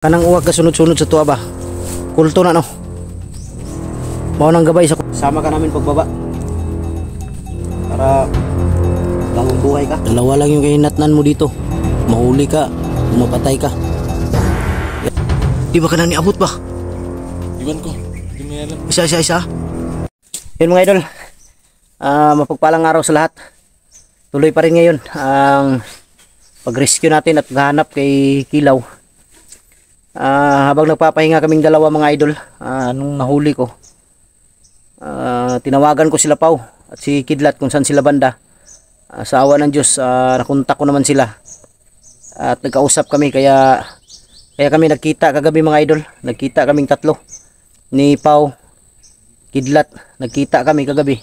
Kanang uwag ka sunod-sunod sa tuwa ba? Kulto na no. Mao nang gabay sa sama ka namin pagbaba. Para bagong buhay ka. Dalawa lang yung kahinatnan mo dito. Mahuli ka, mapatay ka. Di ba ka nang niabot ba? Iwan ko. Di mo alam. Isa. Yun mga idol. Mapagpalang araw sa lahat. Tuloy pa rin ngayon ang pag-rescue natin at maghanap kay Kilaw. Habang nagpapahinga kaming dalawa mga idol, nung nahuli ko, tinawagan ko sila Pau at si Kidlat kung saan sila banda. Sa awa ng Diyos, nakontak ko naman sila at nagkausap kami, kaya kami nagkita kagabi mga idol. Nagkita kaming tatlo ni Pau, Kidlat, nagkita kami kagabi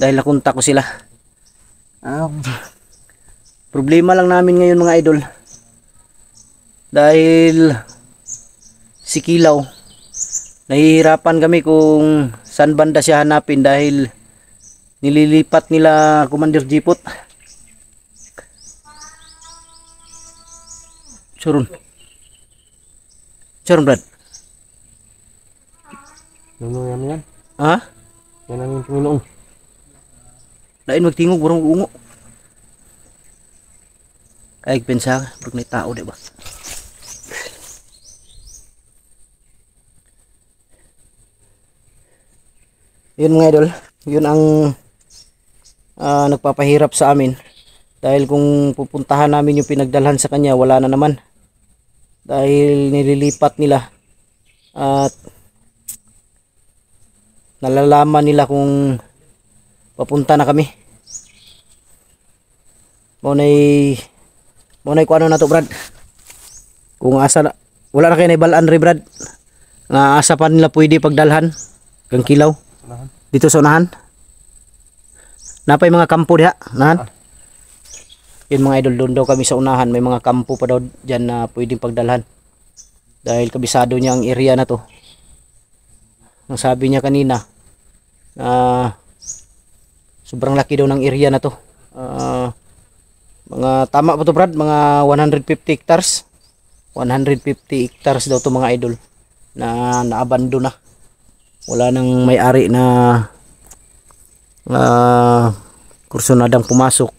dahil nakontak ko sila. Problema lang namin ngayon mga idol, dahil si Kilaw, nahihirapan kami kung saan banda siya hanapin dahil nililipat nila Commander Jipot. Surun Brad. Ano yan? Ha? Yan ang yung Panginoon. Lain magtingog, burong ungo. Ay, pensa, pag may tao, diba? Yun mga idol, yun ang nagpapahirap sa amin, dahil kung pupuntahan namin yung pinagdalhan sa kanya, wala na naman dahil nililipat nila at nalalaman nila kung papunta na kami. Munay ko ano na to Brad, kung asa na, wala na kayo naibalaan rin Brad nga asa pa nila pwede pagdalhan kang Kilaw dito sa unahan. Napay mga kampo diha nahan. Yun mga idol, doon daw kami sa unahan, may mga kampo pa daw dyan na pwedeng pagdalhan dahil kabisado niya ang area na to. Ang sabi niya kanina, sobrang laki daw ng area na to. Mga tama pa to Brad, mga 150 hectares. 150 hectares daw to mga idol na naabando na. Wala nang may-ari na kursunadang pumasok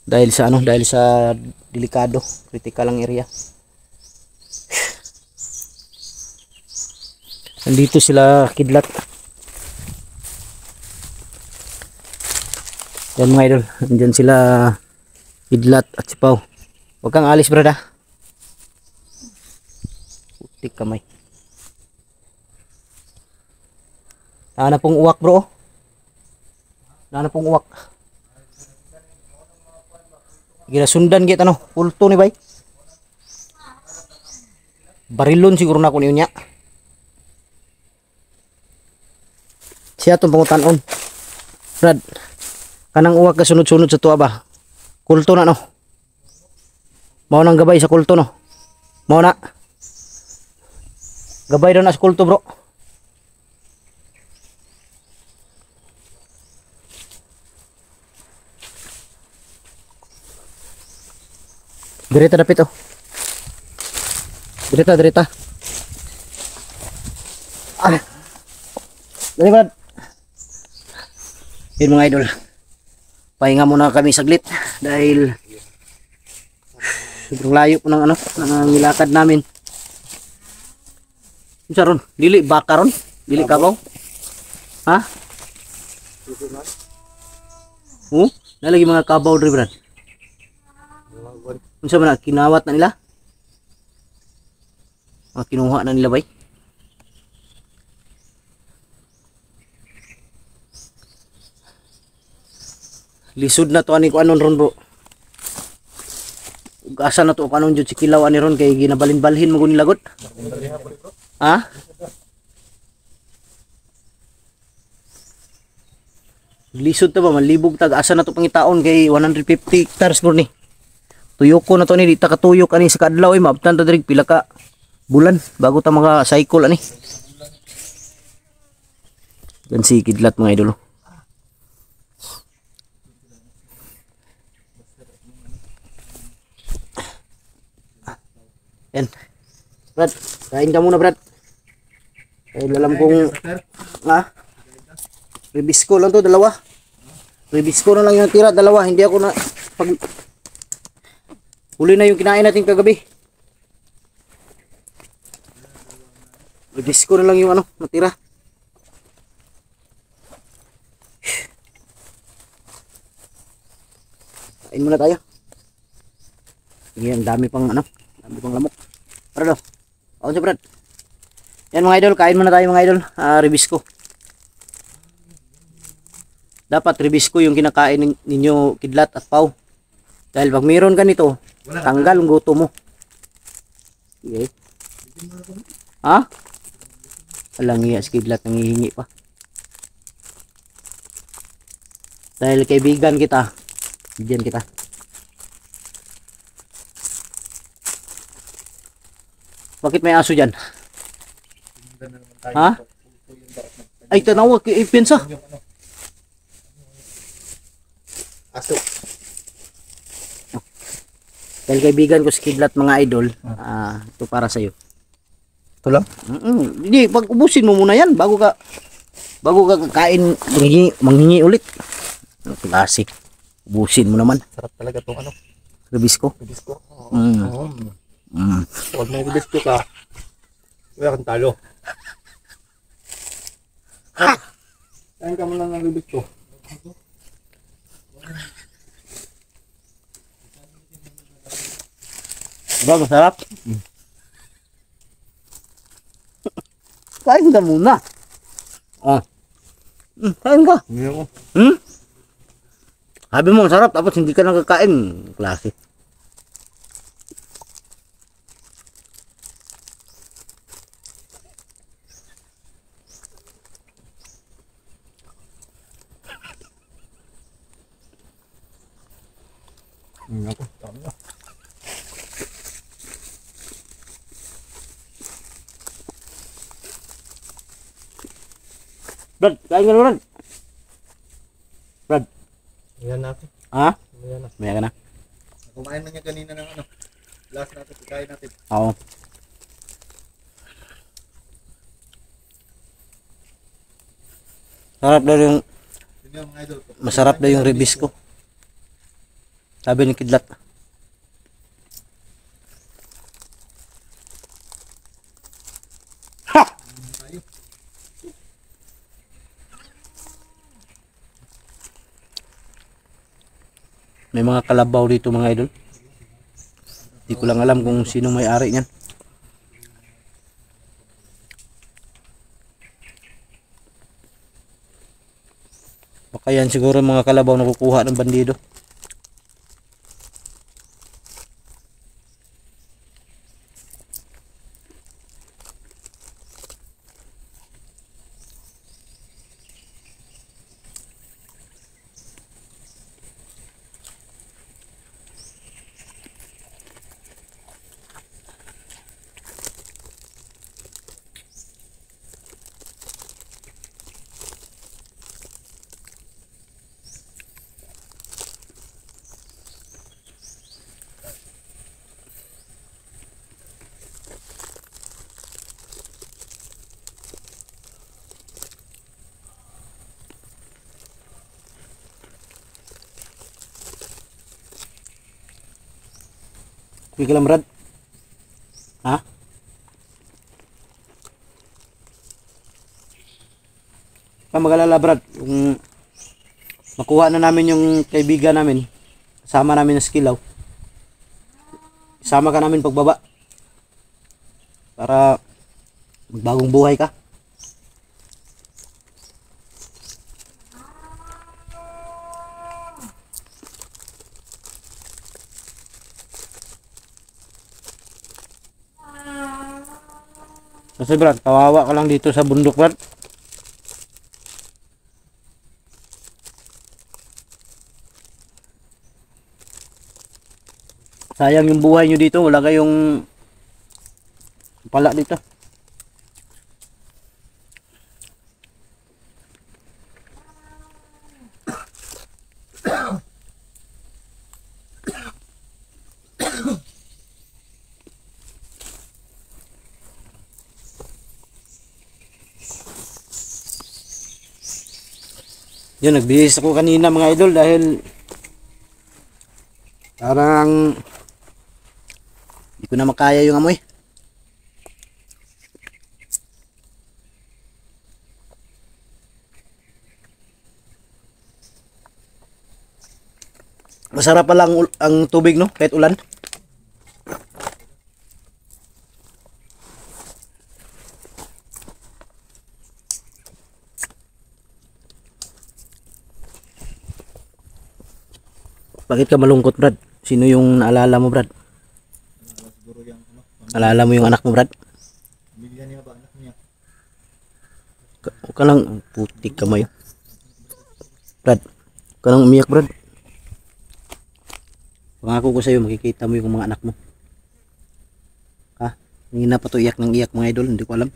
dahil sa delikado, critical ang area. Nandito sila Kidlat. Yan mga idol, andyan sila Kidlat at si Pau. Huwag kang alis Brad ha. Putik kamay. Nana pong uwak bro. Nana pong uwak. Ginasundan kita no. Pulto ni bay. Barilon siguro na ko niya. Siya itong pangutanon. Brad, kanang uwak ka sunod-sunod sa tuwa ba? Kulto na no. Mao nang gabay sa kulto no. Mao na. Gabay daw na sa kulto bro. Direta dapit oh. Direta. Dali Brad. Yun mga idol, pahinga muna kami saglit dahil sobrang layo po ng nilakad namin. Isa ron, dili baka ron, dili kabaw. Ha? Nalagi mga kabaw diri Brad. Unsa man kinawat na nila? Kinuha na nila bay. Lisod na to ani ko anon ron bro. Ug asa na to kanon jud si Kilaw ani ron kay ginabalin-balhin mo guni lagot. Ha? Lisod ta ba malibog tag asa na to pangitaon kay 150 hectares bro ni. Tuyok ko na to ni, di ta katuyok ani sa kadlaw maabtan ta diri pila ka bulan bago ta mga cycle ani. Yan si Kidlat mga idol. Yan. Brad, kain ka muna, Brad. Dahil alam kong, Ribisco lang to, dalawa. Ribisco na lang yung tira, dalawa. Hindi ako na, huli na yung kinain natin kagabi. Ribisco na lang yung natira. Kain muna tayo. Yan, dami pang lamok. Brad, ako si Brad. Yan mga idol, kain muna tayo mga idol. Ribisco. Dapat ribisco yung kinakain ninyo, kidlat at pau. Dahil pag mayroon ka nito, tanggal ang gusto mo. Okay. Ha? Alang iya, kidlat nangihingi pa. Dahil kaibigan kita, bigyan kita. Bakit may aso dyan? Ha? Ay, tanaw, ipinsa. Aso. Dahil kaibigan ko si Kidlat mga idol, ito para sa'yo. Ito lang? Hindi, pag ubusin mo muna yan bago ka kain, manghingi ulit. Klase. Ubusin mo naman. Sarap talaga itong Ribisco. Ribisco. Pag may ribisco ka, wala kang talo. Kain ka mo lang ng ribisco. Diba, masarap? Kain ka muna. Kain ka. Hindi ako. Sabi mo, masarap, tapos hindi ka nakakain. Klase. Hindi ako. Tama. Brad, kain ka na, Brad. Brad. Ayan na ako. Ha? Ayan na. Maya ka na. Kumain na niya kanina ng last natin, pagkain natin. Oo. Sarap daw yung, Tingnan mga idol. masarap daw yung ribisco. Sabi ni Kidlat. Ha! May mga kalabaw dito mga idol. Hindi ko lang alam kung sino may-ari niyan. Baka yan siguro mga kalabaw na kukuha ng bandido. Kuy ka lang, Brad. Ha? Pa mag-alala, Brad. Kung makuha na namin yung kaibigan namin, kasama namin na Skilaw, isama ka namin pagbaba para magbagong buhay ka. Kasi Brad, kawawa ka lang dito sa bundok, Brad. Sayang yung buhay nyo dito, wala kayong pala dito. Yun, nagbihis ako kanina mga idol dahil parang hindi ko na makaya yung amoy. Masarap pala ang tubig, no? Kahit ulan. Bakit ka malungkot, Brad? Sino yung naalala mo, Brad? Siguro yung ano, Naalala mo yung anak mo, Brad? pamilya niya ba, anak niya. Huwag ka lang, putik ka mo yun. Brad, huwag ka lang umiyak, Brad. Pangako ko sa'yo, makikita mo yung mga anak mo. Ha? Hindi na pa to iyak ng iyak mga idol, hindi ko alam.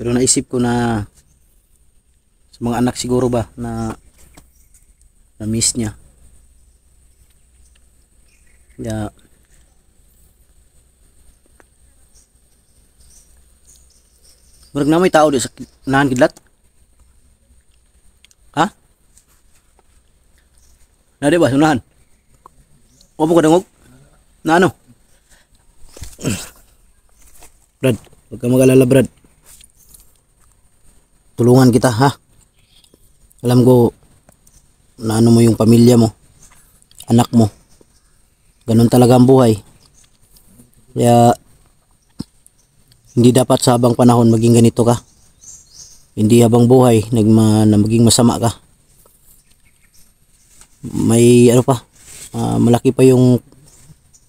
Pero naisip ko na sa mga anak siguro ba na na-miss niya. Kaya murag na may tao di sa unahan kidlat. Ha? Na di ba unahan? O mo kadangog? Na ano? Brad, huwag ka mag-alala, Brad. Tulungan kita, ha? Alam ko na ano mo yung pamilya mo, anak mo. Ganun talaga ang buhay. Kaya hindi dapat sa habang panahon maging ganito ka. Hindi habang buhay na maging masama ka. May ano pa, malaki pa yung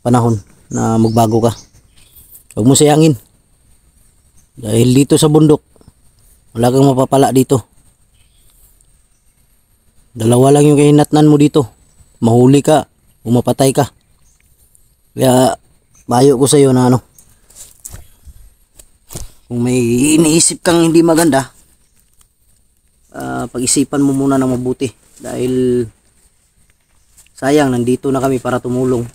panahon na magbago ka. Huwag mo sayangin. Dahil dito sa bundok, wala kang mapapala dito. Dalawa lang yung kahinatnan mo dito. Mahuli ka o mapatay ka. Kaya payo ko sa iyo na ano, kung may iniisip kang hindi maganda, pag-isipan mo muna ng mabuti. Dahil sayang, nandito na kami para tumulong.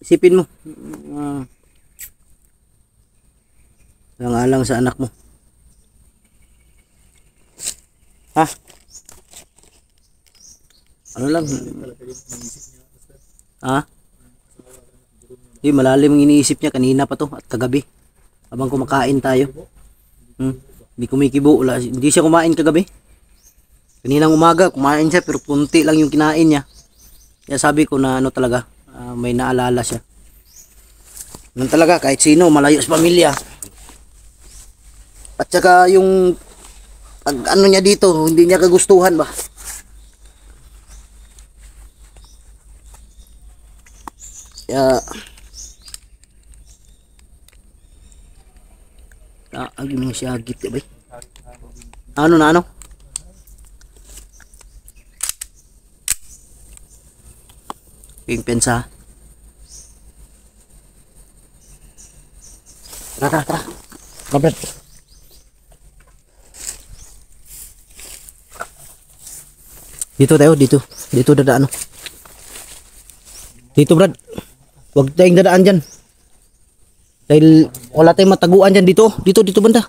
Isipin mo, alang-alang sa anak mo. Ha? Ano lang? Ha? Di, malalim ang iniisip niya kanina pa to at kagabi. Habang kumakain tayo. Hindi kumikibo. Hindi siya kumain kagabi. Kaninang umaga, kumain siya pero punti lang yung kinain niya. Kaya sabi ko na ano talaga, may naalala siya. Ganun talaga, kahit sino, malayo sa pamilya. At saka yung pag ano niya dito, hindi niya kagustuhan ba? Kaya agi mo siya agit, ba? Ano na ano? Yung pensa. Tara. Brad. Dito tayo, dito. Dito dadaan. Dito, Brad. Huwag tayong dadaan dyan. Dahil wala tayong mataguan dyan dito. Dito banda.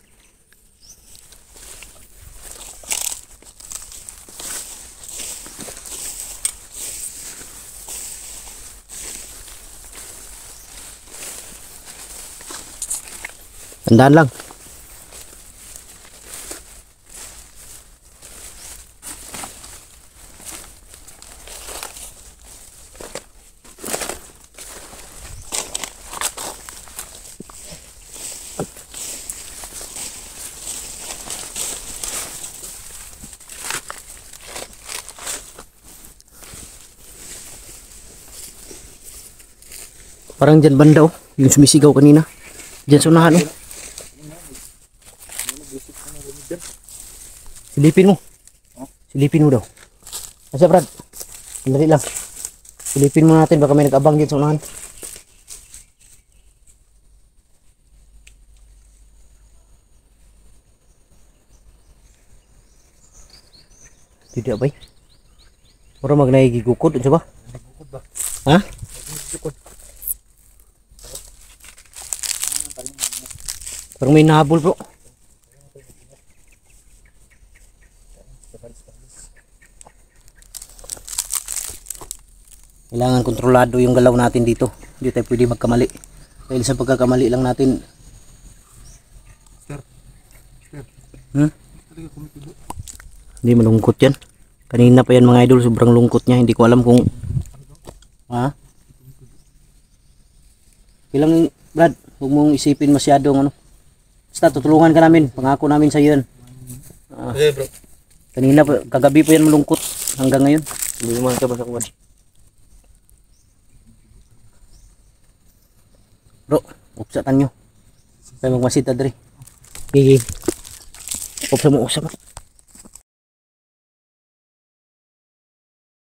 Tandaan lang. Parang dyan banda oh, yung sumisigaw kanina. Dyan sa unahan oh. Silipin mo. Silipin mo daw. Asa Brad? Sandali lang. Silipin mo natin baka may nag-abang dyan sa unahan. Tidak bay. Ora magnahigigukod unsa ba? Ha? Parang may nahabol bro. Kailangan kontrolado yung galaw natin dito. Hindi tayo pwede magkamali. Dahil sa pagkakamali lang natin. Sir. Talaga kumitulo. Hindi malungkot yan. Kanina pa yan mga idol, sobrang lungkot niya. Hindi ko alam kung... Ha? Kailang Brad, huwag mong isipin masyadong ano. Basta tutulungan ka namin. Pangako namin sa iyo yan. Okay bro. Kanina pa, kagabi pa yan malungkot. Hanggang ngayon. Hindi naman ka basta kuwan. Bro, upsatan nyo. Kaya magmasita dre. Gigi. Upsa mo.